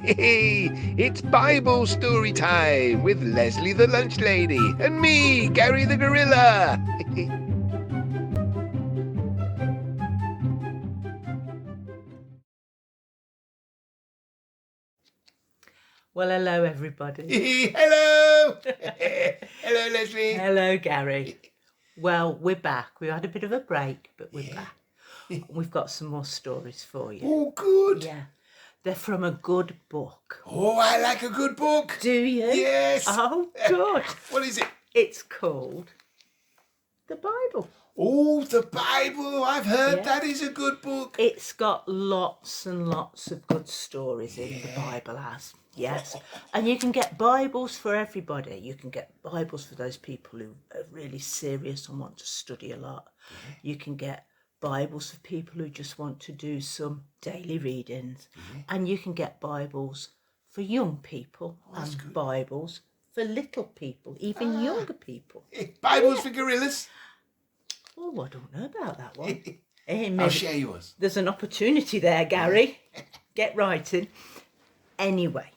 It's Bible Storytime with Lesley the Lunch Lady and me, Gary the Gorilla. Well, hello, everybody. Hello. Hello, Lesley. Hello, Gary. Well, we're back. We had a bit of a break, but we're back. We've got some more stories for you. Oh, good. Yeah. They're from a good book. Oh, I like a good book. Do you? Yes. Oh, good. What is it? It's called the Bible. Oh, the Bible. I've heard Yeah. that is a good book. It's got lots and lots of good stories in the Bible has. Yes. And you can get Bibles for everybody. You can get Bibles for those people who are really serious and want to study a lot. You can get Bibles for people who just want to do some daily readings. And you can get Bibles for young people and good. Bibles for little people, even younger people. Bibles for gorillas. Oh, I don't know about that one. I'll share yours. There's an opportunity there, Gary. Get writing. Anyway,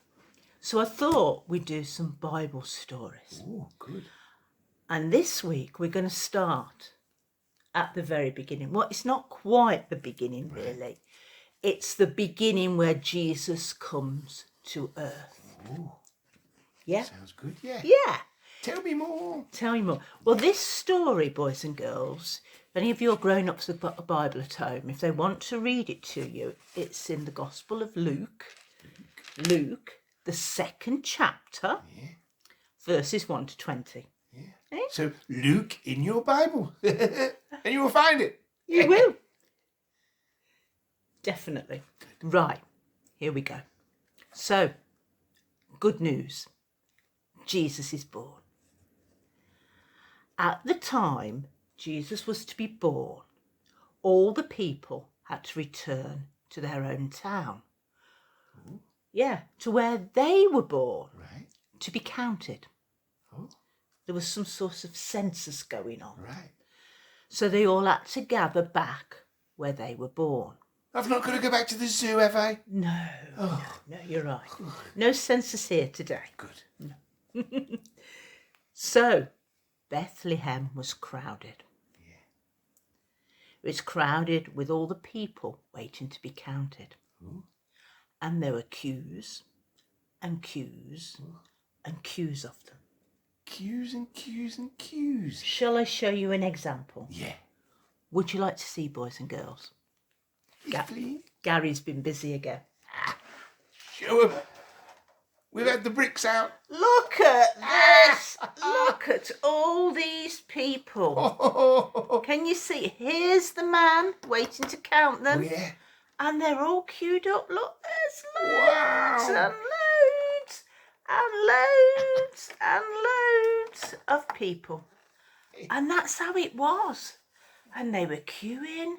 so I thought we'd do some Bible stories. Oh, good. And this week we're going to start at the very beginning. Well, it's not quite the beginning, really. It's the beginning where Jesus comes to earth. Oh, Yeah? sounds good. Yeah. Yeah. Tell me more. Tell me more. Well, this story, boys and girls, if any of your grown-ups have got a Bible at home, if they want to read it to you, it's in the Gospel of Luke. Luke, the 2nd chapter, verses 1 to 20. Yeah. So, Luke in your Bible. And you will find it. You will. Definitely. Right, here we go. So, good news. Jesus is born. At the time Jesus was to be born, all the people had to return to their own town. Ooh. Yeah, to where they were born, Right. to be counted. Oh. There was some sort of census going on. Right. So they all had to gather back where they were born. I've not got to go back to the zoo, have I? No, no, you're right. No census here today. Good. No. So, Bethlehem was crowded. Yeah. It was crowded with all the people waiting to be counted. Ooh. And there were queues and queues and queues of them. Queues and queues and queues. Shall I show you an example? Yeah. Would you like to see, boys and girls? Please. Gary's been busy again. Show 'em. We've had the bricks out. Look at this! Look at all these people. Oh, Can you see? Here's the man waiting to count them. yeah. And they're all queued up. Look, there's loads Wow. and loads and loads and loads of people. And that's how it was. And they were queuing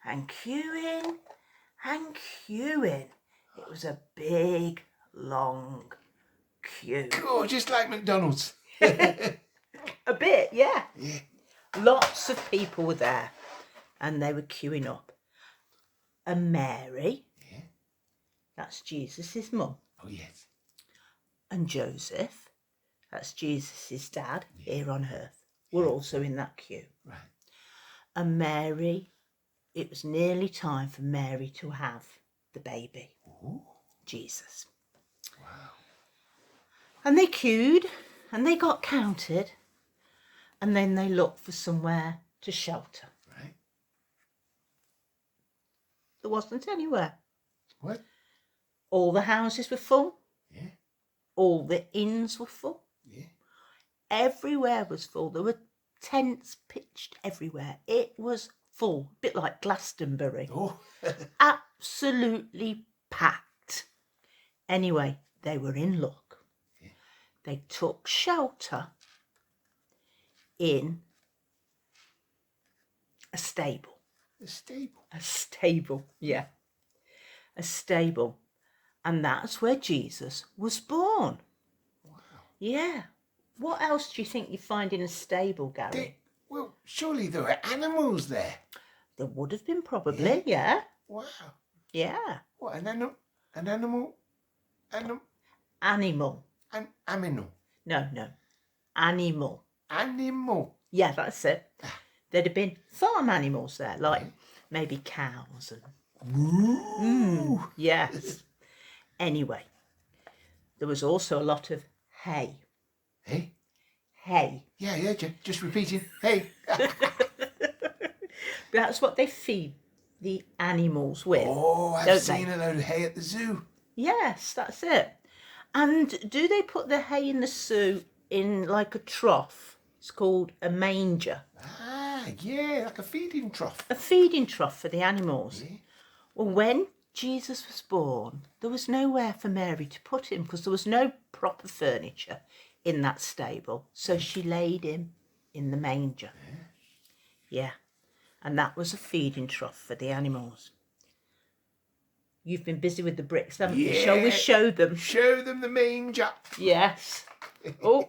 and queuing and queuing. It was a big, long queue. Oh, just like McDonald's. A bit, yeah. Yeah. Lots of people were there and they were queuing up. And Mary, that's Jesus' mum, Oh, yes. and Joseph, that's Jesus' dad here on earth, were also in that queue. Right. And Mary, it was nearly time for Mary to have the baby, Jesus. Wow. And they queued and they got counted and then they looked for somewhere to shelter. Right. There wasn't anywhere. What? All the houses were full. Yeah. All the inns were full. Yeah. Everywhere was full. There were tents pitched everywhere. It was full, a bit like Glastonbury. Oh. Absolutely packed. Anyway, they were in luck. Yeah. They took shelter in a stable. A stable. A stable, yeah. A stable. And that's where Jesus was born. Wow. Yeah. What else do you think you find in a stable, Gary? Well, surely there were animals there. There would have been probably, yeah. Wow. Yeah. What, an animal Animal. Aminal. No. Animal. Animal. Yeah, that's it. There'd have been farm animals there, like maybe cows and... yes. Anyway, there was also a lot of hay. Hey? Hay. Yeah, just repeating. Hey. That's what they feed the animals with. Oh, I've don't seen they? a load of hay at the zoo. Yes, that's it. And do they put the hay in the zoo in like a trough? It's called a manger. Ah, yeah, like a feeding trough. A feeding trough for the animals. Yeah. Well, when Jesus was born, there was nowhere for Mary to put him because there was no proper furniture in that stable. So she laid him in the manger. Yeah. And that was a feeding trough for the animals. You've been busy with the bricks, haven't you? Shall we show them? Show them the manger. Yes. Oh,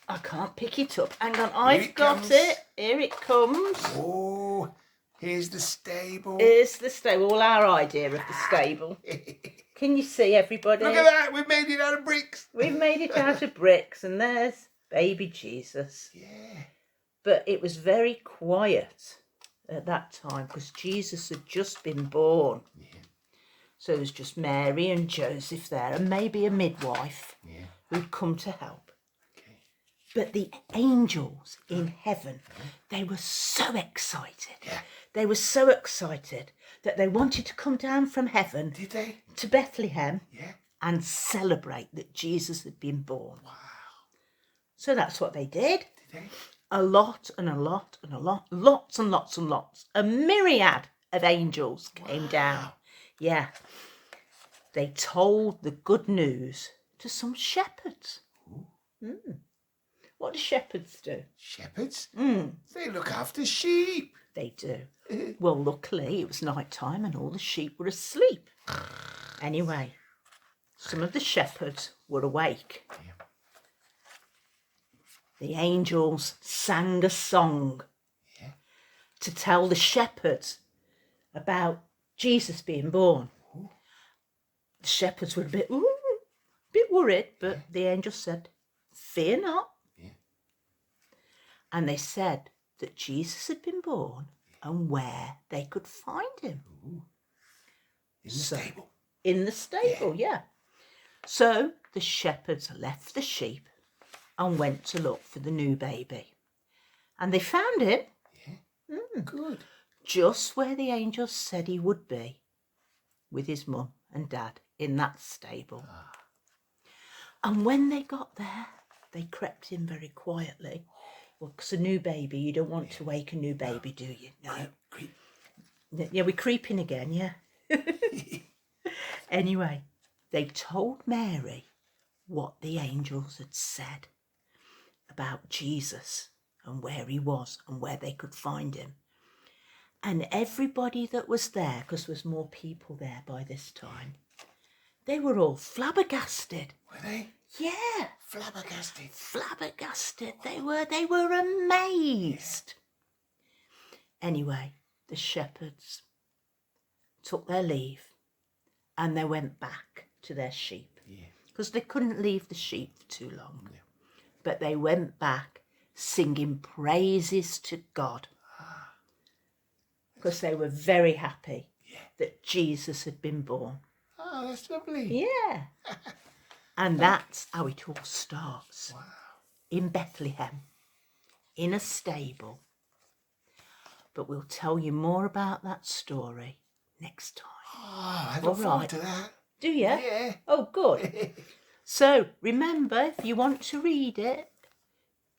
I can't pick it up. Hang on, I've got comes. it. Here it comes. Oh, here's the stable. Here's the stable. All our idea of the stable. Can you see, everybody? Look at that. We've made it out of bricks. We've made it out of bricks, and there's baby Jesus. Yeah. But it was very quiet at that time because Jesus had just been born. Yeah. So there was just Mary and Joseph there and maybe a midwife who'd come to help. Okay. But the angels in heaven, they were so excited. Yeah. They were so excited that they wanted to come down from heaven Did they? to Bethlehem Yeah. and celebrate that Jesus had been born. Wow. So that's what they did. Did they? A lot and a lot and a lot, lots and lots and lots. A myriad of angels came down. Yeah. They told the good news to some shepherds. What do shepherds do? Shepherds? They look after sheep. They do. Well, luckily it was night time and all the sheep were asleep. Anyway, some of the shepherds were awake. Yeah. The angels sang a song to tell the shepherds about Jesus being born. The shepherds were a bit worried, but the angel said, "Fear not." Yeah. And they said that Jesus had been born and where they could find him. In the stable. In the stable, yeah. So the shepherds left the sheep and went to look for the new baby. And they found him. Yeah. Good. Just where the angel said he would be, with his mum and dad in that stable. And when they got there, they crept in very quietly. Well, because a new baby, you don't want to wake a new baby, do you? No. Creep. Yeah, we're creeping again, yeah. Anyway, they told Mary what the angels had said about Jesus and where he was and where they could find him. And everybody that was there, because there was more people there by this time, they were all flabbergasted. Were they? Yeah. Flabbergasted. Flabbergasted. They were amazed. Anyway, the shepherds took their leave and they went back to their sheep. Yeah. Because they couldn't leave the sheep for too long. Yeah. But they went back singing praises to God. Because they were very happy that Jesus had been born. Oh, that's lovely. Yeah. And that's how it all starts. Wow. In Bethlehem, in a stable. But we'll tell you more about that story next time. Oh, I look forward to that. Do you? Yeah. Oh, good. So remember, if you want to read it,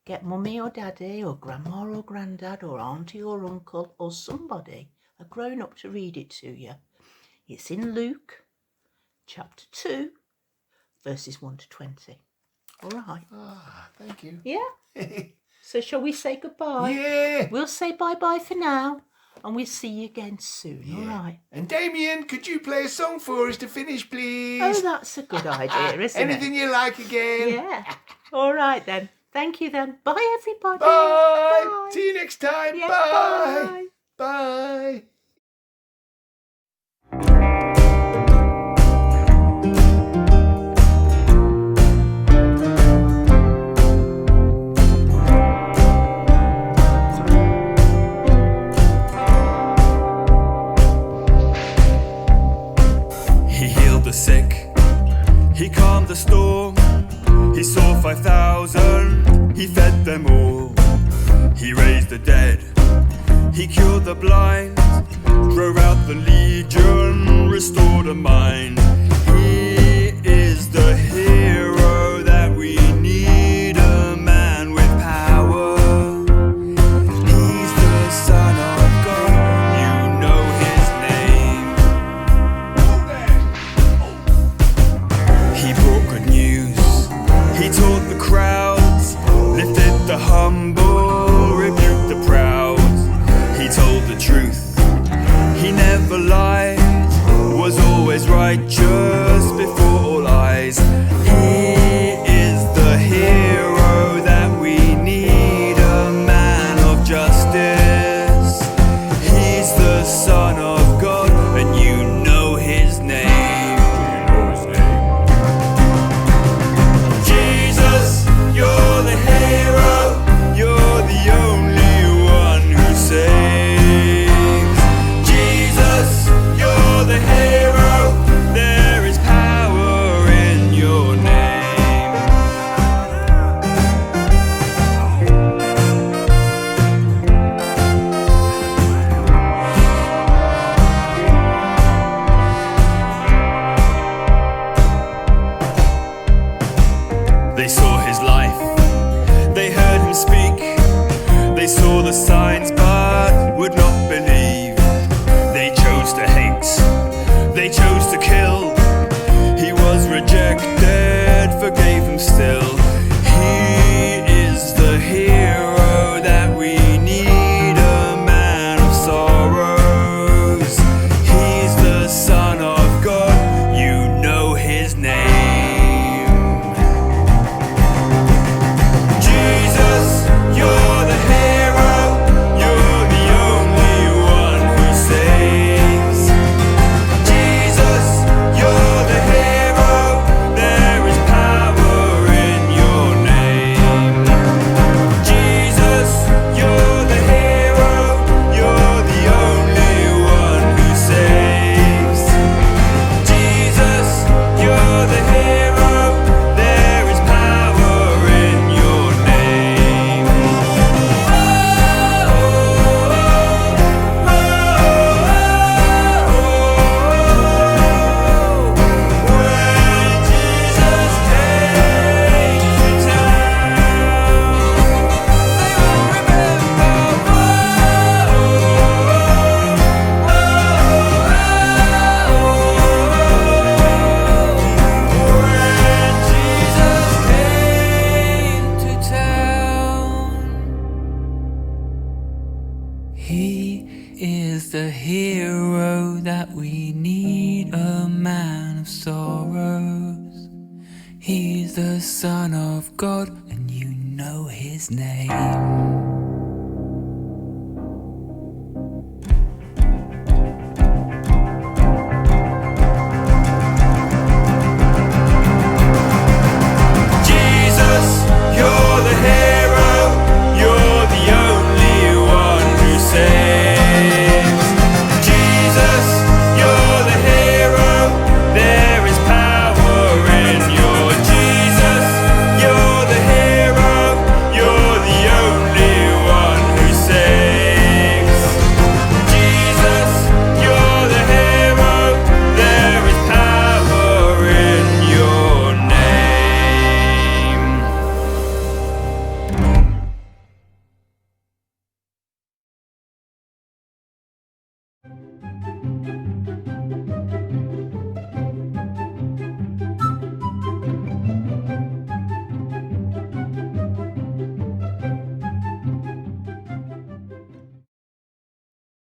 get mummy or daddy or grandma or granddad or auntie or uncle or somebody, a grown-up, to read it to you. It's in Luke chapter 2, verses 1 to 20. All right. Ah, thank you. Yeah? So shall we say goodbye? Yeah. We'll say bye-bye for now and we'll see you again soon. All right. And Damien, could you play a song for us to finish, please? Oh, that's a good idea, isn't it? Anything you like again. Yeah. All right then. Thank you then. Bye, everybody. Bye. Bye. See you next time. Yeah, Bye. bye. Bye. He calmed the storm, he saw 5,000, he fed them all. He raised the dead, he cured the blind, drove out the legion, restored a mind. He is the hero that we need, a man with power. He's the Son of God, you know his name. He brought good news, he taught the crowds, lifted the humble, rebuked the proud. He told the truth, he never lied, was always righteous before all eyes. He is the hero that we need, a man of justice. He's the Son of God, and you know his name. Jesus, you're the hero, you're the only one who saves. Jesus, you're the hero, there is power in your name. They saw his life, they heard him speak, they saw the signs but would not believe. They chose to hate, they chose to kill. He was rejected, forgave him still. He is the hero that we need, a man of sorrows. He's the Son of God, you know his name. Jesus, you're the hero, you're the only one who saves. Jesus, you're the hero, there is power in your name. Jesus, you're the hero, you're the only one who saves. Jesus, you're the hero, there is power in your name. When Jesus came to town, they all when Jesus came to town. He is the hero that we need, a man of sorrows. He's the Son of God, and you know his name.